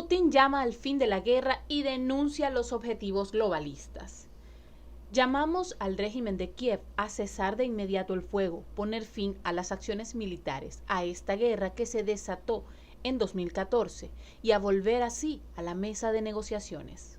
Putin llama al fin de la guerra y denuncia los objetivos globalistas. Llamamos al régimen de Kiev a cesar de inmediato el fuego, poner fin a las acciones militares, a esta guerra que se desató en 2014 y a volver así a la mesa de negociaciones.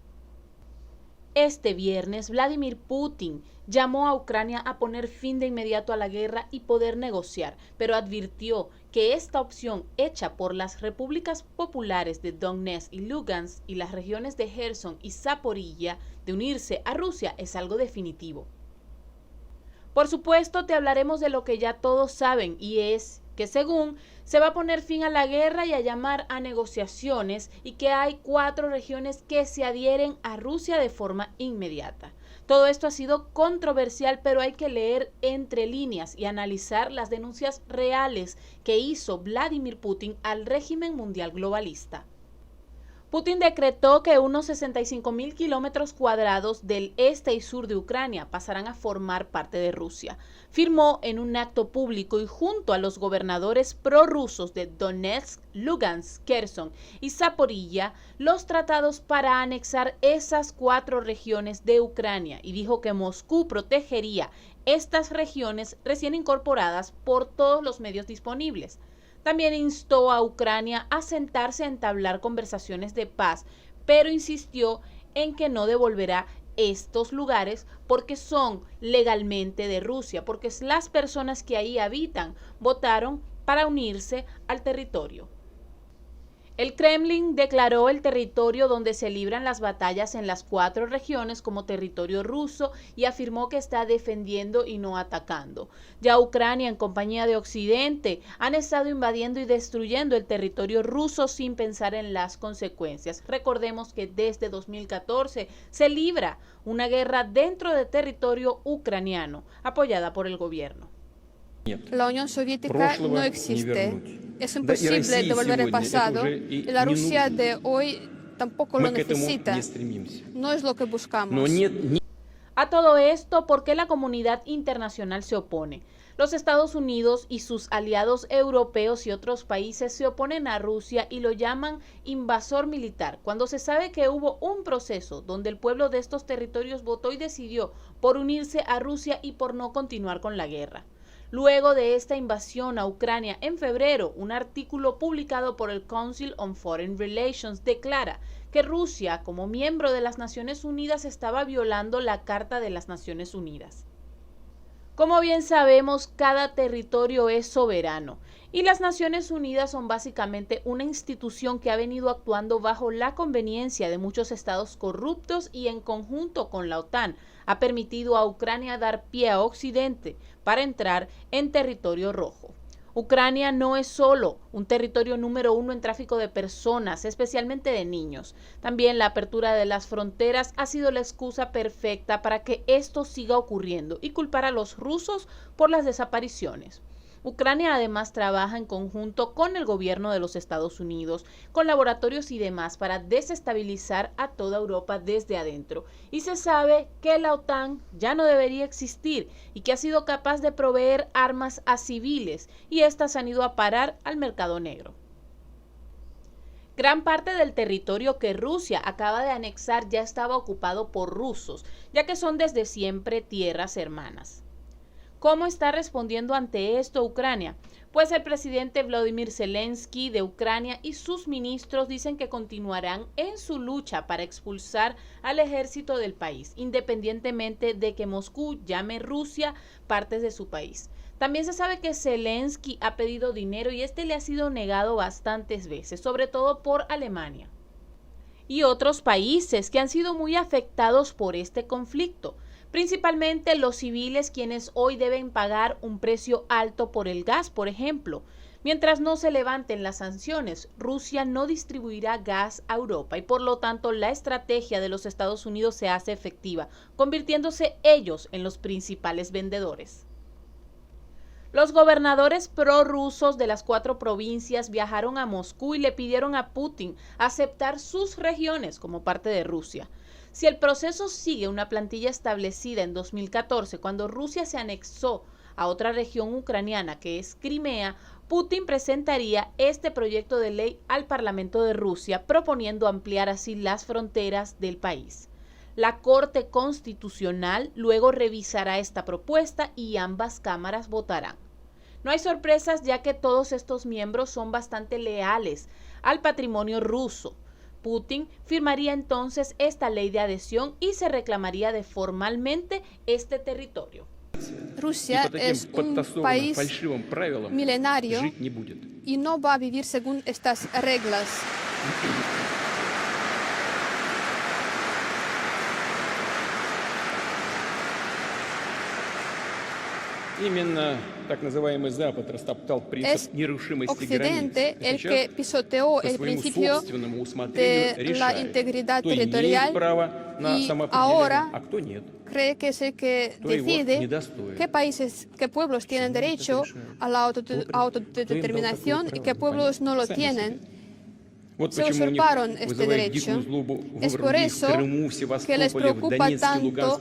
Este viernes, Vladimir Putin llamó a Ucrania a poner fin de inmediato a la guerra y poder negociar, pero advirtió que esta opción hecha por las repúblicas populares de Donetsk y Lugansk y las regiones de Gerson y Zaporilla de unirse a Rusia es algo definitivo. Por supuesto, te hablaremos de lo que ya todos saben y es que según se va a poner fin a la guerra y a llamar a negociaciones y que hay 4 regiones que se adhieren a Rusia de forma inmediata. Todo esto ha sido controversial, pero hay que leer entre líneas y analizar las denuncias reales que hizo Vladimir Putin al régimen mundial globalista. Putin decretó que unos 65.000 kilómetros cuadrados del este y sur de Ucrania pasarán a formar parte de Rusia. Firmó en un acto público y junto a los gobernadores prorrusos de Donetsk, Lugansk, Kherson y Zaporilla los tratados para anexar esas 4 regiones de Ucrania y dijo que Moscú protegería estas regiones recién incorporadas por todos los medios disponibles. También instó a Ucrania a sentarse a entablar conversaciones de paz, pero insistió en que no devolverá estos lugares porque son legalmente de Rusia, porque las personas que ahí habitan votaron para unirse al territorio. El Kremlin declaró el territorio donde se libran las batallas en las 4 regiones como territorio ruso y afirmó que está defendiendo y no atacando. Ya Ucrania, en compañía de Occidente, han estado invadiendo y destruyendo el territorio ruso sin pensar en las consecuencias. Recordemos que desde 2014 se libra una guerra dentro del territorio ucraniano, apoyada por el gobierno. La Unión Soviética no existe. Es imposible devolver el pasado y la Rusia de hoy tampoco lo necesita. No es lo que buscamos. A todo esto, ¿por qué la comunidad internacional se opone? Los Estados Unidos y sus aliados europeos y otros países se oponen a Rusia y lo llaman invasor militar, cuando se sabe que hubo un proceso donde el pueblo de estos territorios votó y decidió por unirse a Rusia y por no continuar con la guerra. Luego de esta invasión a Ucrania en febrero, un artículo publicado por el Council on Foreign Relations declara que Rusia, como miembro de las Naciones Unidas, estaba violando la Carta de las Naciones Unidas. Como bien sabemos, cada territorio es soberano y las Naciones Unidas son básicamente una institución que ha venido actuando bajo la conveniencia de muchos estados corruptos y en conjunto con la OTAN ha permitido a Ucrania dar pie a Occidente para entrar en territorio rojo. Ucrania no es solo un territorio número 1 en tráfico de personas, especialmente de niños. También la apertura de las fronteras ha sido la excusa perfecta para que esto siga ocurriendo y culpar a los rusos por las desapariciones. Ucrania además trabaja en conjunto con el gobierno de los Estados Unidos, con laboratorios y demás para desestabilizar a toda Europa desde adentro. Y se sabe que la OTAN ya no debería existir y que ha sido capaz de proveer armas a civiles y estas han ido a parar al mercado negro. Gran parte del territorio que Rusia acaba de anexar ya estaba ocupado por rusos, ya que son desde siempre tierras hermanas. ¿Cómo está respondiendo ante esto Ucrania? Pues el presidente Volodymyr Zelensky de Ucrania y sus ministros dicen que continuarán en su lucha para expulsar al ejército del país, independientemente de que Moscú llame Rusia partes de su país. También se sabe que Zelensky ha pedido dinero y este le ha sido negado bastantes veces, sobre todo por Alemania y otros países que han sido muy afectados por este conflicto. Principalmente los civiles quienes hoy deben pagar un precio alto por el gas, por ejemplo. Mientras no se levanten las sanciones, Rusia no distribuirá gas a Europa y por lo tanto la estrategia de los Estados Unidos se hace efectiva, convirtiéndose ellos en los principales vendedores. Los gobernadores prorrusos de las 4 provincias viajaron a Moscú y le pidieron a Putin aceptar sus regiones como parte de Rusia. Si el proceso sigue una plantilla establecida en 2014, cuando Rusia se anexó a otra región ucraniana que es Crimea, Putin presentaría este proyecto de ley al Parlamento de Rusia, proponiendo ampliar así las fronteras del país. La Corte Constitucional luego revisará esta propuesta y ambas cámaras votarán. No hay sorpresas, ya que todos estos miembros son bastante leales al patrimonio ruso. Putin firmaría entonces esta ley de adhesión y se reclamaría de formalmente este territorio. Rusia es un país milenario y no va a vivir según estas reglas. Es Occidente el que pisoteó el principio de la integridad territorial y ahora cree que es el que decide qué países, qué pueblos tienen derecho a la autodeterminación y qué pueblos no lo tienen. Se usurparon este derecho. Es por eso que les preocupa tanto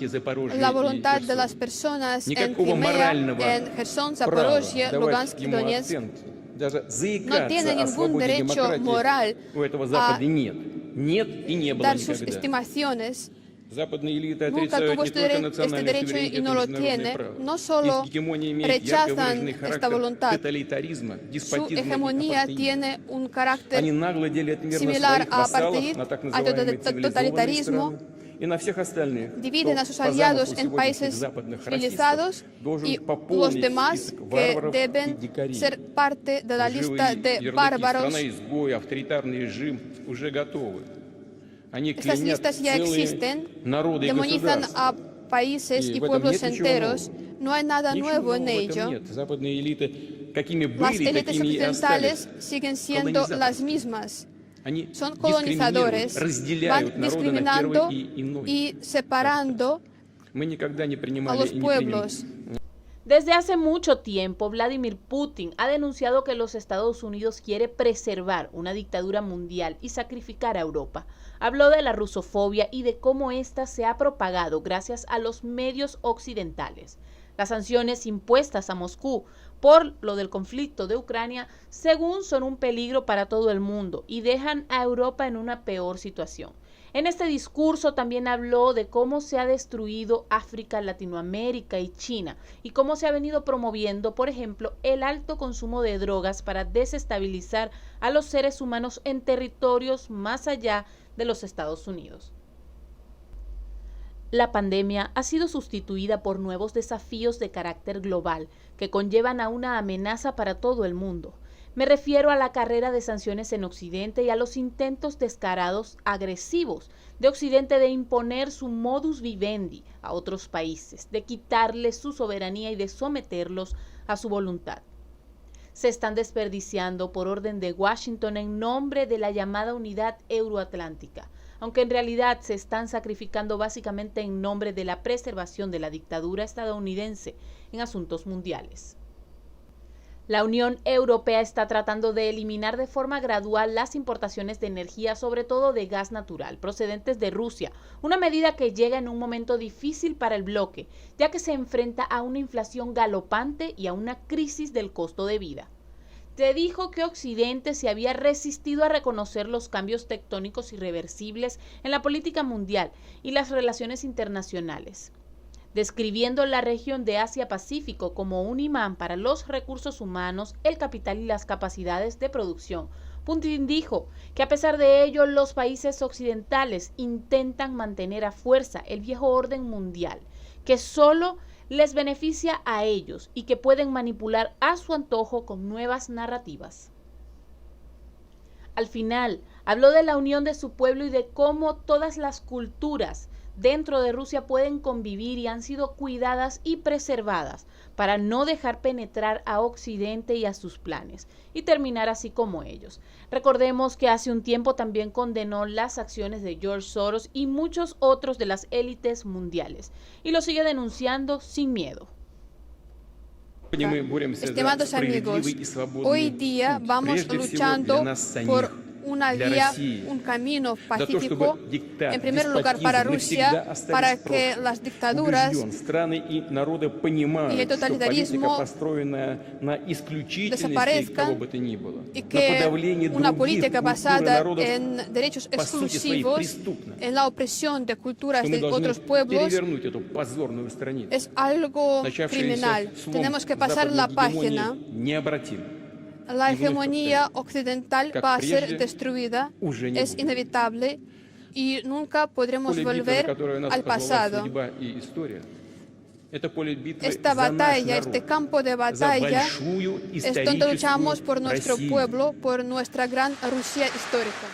la voluntad de las personas en Crimea, en Gerson, Zaporozhye, Lugansk y Donetsk. No tienen ningún derecho moral a dar sus estimaciones. Nunca tuvo este derecho y no lo tiene. No solo rechazan esta voluntad, su hegemonía tiene un carácter similar a apartheid, al totalitarismo. Dividen a sus aliados en países civilizados y los demás que deben ser parte de la lista de bárbaros. Estas listas ya existen, demonizan a países y pueblos enteros, no hay nada nuevo en ello. Las élites occidentales siguen siendo las mismas. Son colonizadores, van discriminando y separando a los pueblos. Desde hace mucho tiempo, Vladimir Putin ha denunciado que los Estados Unidos quiere preservar una dictadura mundial y sacrificar a Europa. Habló de la rusofobia y de cómo ésta se ha propagado gracias a los medios occidentales. Las sanciones impuestas a Moscú por lo del conflicto de Ucrania, según son un peligro para todo el mundo y dejan a Europa en una peor situación. En este discurso también habló de cómo se ha destruido África, Latinoamérica y China y cómo se ha venido promoviendo, por ejemplo, el alto consumo de drogas para desestabilizar a los seres humanos en territorios más allá de los Estados Unidos. La pandemia ha sido sustituida por nuevos desafíos de carácter global que conllevan a una amenaza para todo el mundo. Me refiero a la carrera de sanciones en Occidente y a los intentos descarados, agresivos, de Occidente de imponer su modus vivendi a otros países, de quitarles su soberanía y de someterlos a su voluntad. Se están desperdiciando por orden de Washington en nombre de la llamada unidad euroatlántica, aunque en realidad se están sacrificando básicamente en nombre de la preservación de la dictadura estadounidense en asuntos mundiales. La Unión Europea está tratando de eliminar de forma gradual las importaciones de energía, sobre todo de gas natural, procedentes de Rusia, una medida que llega en un momento difícil para el bloque, ya que se enfrenta a una inflación galopante y a una crisis del costo de vida. Se dijo que Occidente se había resistido a reconocer los cambios tectónicos irreversibles en la política mundial y las relaciones internacionales, describiendo la región de Asia-Pacífico como un imán para los recursos humanos, el capital y las capacidades de producción. Putin dijo que a pesar de ello, los países occidentales intentan mantener a fuerza el viejo orden mundial, que solo les beneficia a ellos y que pueden manipular a su antojo con nuevas narrativas. Al final, habló de la unión de su pueblo y de cómo todas las culturas dentro de Rusia pueden convivir y han sido cuidadas y preservadas para no dejar penetrar a Occidente y a sus planes y terminar así como ellos. Recordemos que hace un tiempo también condenó las acciones de George Soros y muchos otros de las élites mundiales y lo sigue denunciando sin miedo. Estimados amigos, hoy día vamos luchando por una vía, un camino pacífico, en primer lugar para Rusia, para que las dictaduras y el totalitarismo desaparezcan y que una política basada en derechos exclusivos, en la opresión de culturas de otros pueblos, es algo criminal. Tenemos que pasar la página. La hegemonía occidental va a ser destruida, es inevitable y nunca podremos volver al pasado. Esta batalla, este campo de batalla, es donde luchamos por nuestro pueblo, por nuestra gran Rusia histórica.